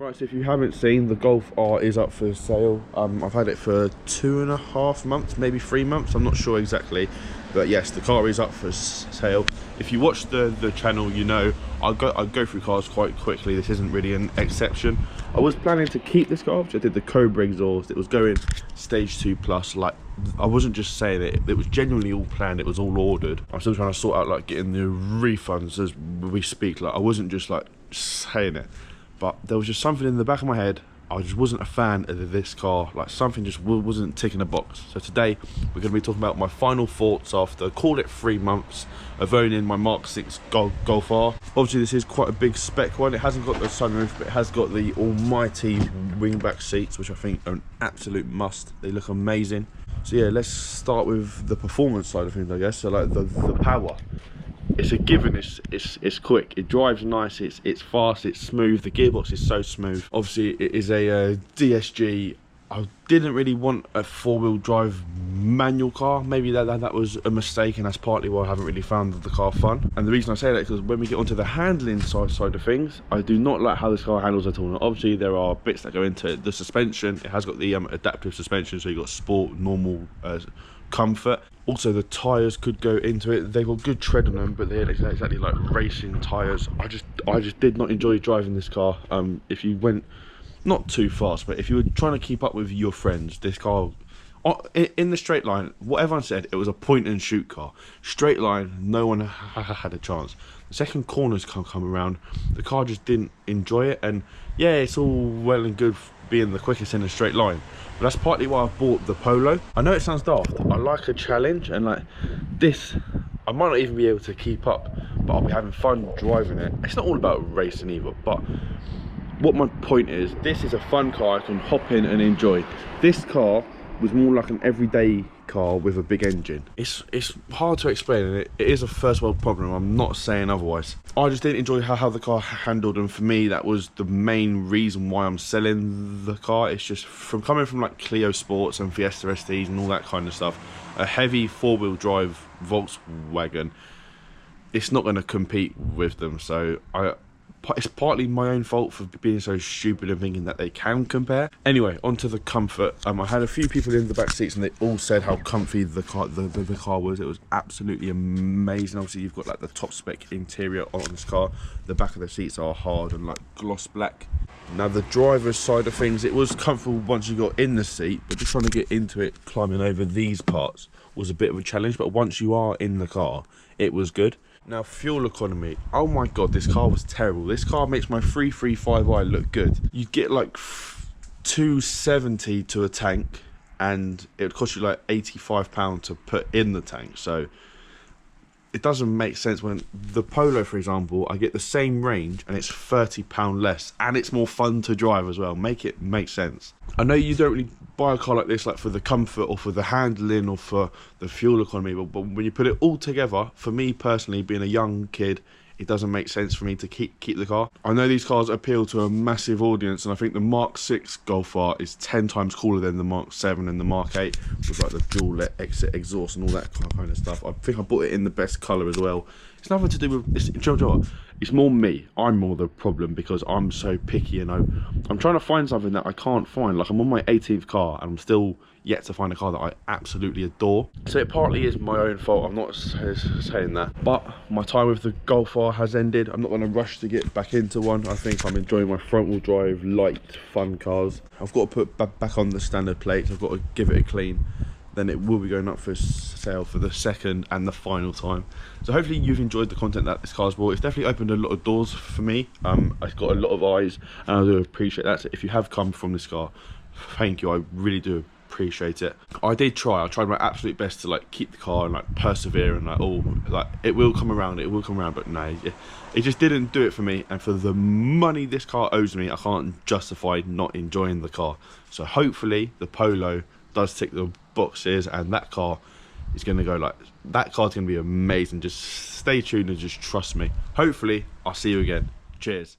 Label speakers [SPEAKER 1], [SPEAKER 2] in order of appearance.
[SPEAKER 1] Right, so if you haven't seen, the Golf R is up for sale. I've had it for 2.5 months, maybe 3 months, I'm not sure exactly. But yes, the car is up for sale. If you watch the channel, you know I go through cars quite quickly. This isn't really an exception. I was planning to keep this car, which I did the Cobra exhaust. It was going stage 2 plus. Like, I wasn't just saying it, it was genuinely all planned, it was all ordered. I'm still trying to sort out like getting the refunds as we speak. Like, I wasn't just like saying it. But there was just something in the back of my head. I just wasn't a fan of this car. Like, something just wasn't ticking a box. So today we're going to be talking about my final thoughts after, call it 3 months of owning my MK6 Golf R. Obviously this is quite a big spec one. It hasn't got the sunroof, but it has got the almighty wingback seats, which I think are an absolute must. They look amazing. So yeah, let's start with the performance side of things, I guess. So like the power. It's a given, it's quick, it drives nice, it's fast, it's smooth, the gearbox is so smooth. Obviously it is a DSG. I didn't really want a 4-wheel drive manual car. Maybe that was a mistake, and that's partly why I haven't really found the car fun. And the reason I say that is because when we get onto the handling side of things, I do not like how this car handles at all. Now, obviously there are bits that go into it. The suspension, it has got the adaptive suspension, so you've got sport, normal, comfort. Also the tyres could go into it. They've got good tread on them, but they're exactly like racing tyres. I just did not enjoy driving this car. If you went not too fast, but if you were trying to keep up with your friends, this car in the straight line, what everyone said, it was a point and shoot car. Straight line, no one had a chance. The second corners come around, the car just didn't enjoy it. And yeah, it's all well and good being the quickest in a straight line, but that's partly why I bought the Polo. I know it sounds daft, I like a challenge, and like this, I might not even be able to keep up, but I'll be having fun driving it. It's not all about racing either, but what my point is, this is a fun car I can hop in and enjoy. This car was more like an everyday car with a big engine. It's hard to explain, and it is a first world problem, I'm not saying otherwise. I just didn't enjoy how the car handled, and for me that was the main reason why I'm selling the car. It's just from coming from like Clio Sports and Fiesta STs and all that kind of stuff, a heavy 4-wheel drive Volkswagen, it's not going to compete with them. So it's partly my own fault for being so stupid and thinking that they can compare. Anyway, onto the comfort. I had a few people in the back seats and they all said how comfy the car was. It was absolutely amazing. Obviously you've got like the top spec interior on this car. The back of the seats are hard and like gloss black. Now the driver's side of things, it was comfortable once you got in the seat, but just trying to get into it, climbing over these parts was a bit of a challenge. But once you are in the car, it was good. Now fuel economy, oh my god, this car was terrible. This car makes my 335i look good. You get like 270 to a tank, and it would cost you like £85 to put in the tank. So it doesn't make sense. When the Polo, for example, I get the same range and it's £30 less, and it's more fun to drive as well. Make it make sense. I know you don't really buy a car like this like for the comfort or for the handling or for the fuel economy, but when you put it all together, for me personally, being a young kid, it doesn't make sense for me to keep the car. I know these cars appeal to a massive audience, and I think the MK6 Golf R is 10 times cooler than the MK7 and the MK8 with like the dual exit exhaust and all that kind of stuff. I think I bought it in the best colour as well. It's nothing to do with, it's more me. I'm more the problem because I'm so picky, and I'm trying to find something that I can't find. Like, I'm on my 18th car and I'm still yet to find a car that I absolutely adore. So it partly is my own fault, I'm not saying that, but my time with the Golf R has ended. I'm not going to rush to get back into one. I think I'm enjoying my front wheel drive light fun cars. I've got to put back on the standard plates, I've got to give it a clean, then it will be going up for sale for the second and the final time. So hopefully you've enjoyed the content that this car's brought. It's definitely opened a lot of doors for me. It's got a lot of eyes, and I do appreciate that. So if you have come from this car, thank you, I really do appreciate it. I tried my absolute best to like keep the car and like persevere, and like it will come around, but no, it just didn't do it for me. And for the money this car owes me, I can't justify not enjoying the car. So hopefully the Polo does tick the boxes, and that car is going to go like, that car's going to be amazing. Just stay tuned and just trust me. Hopefully I'll see you again. Cheers.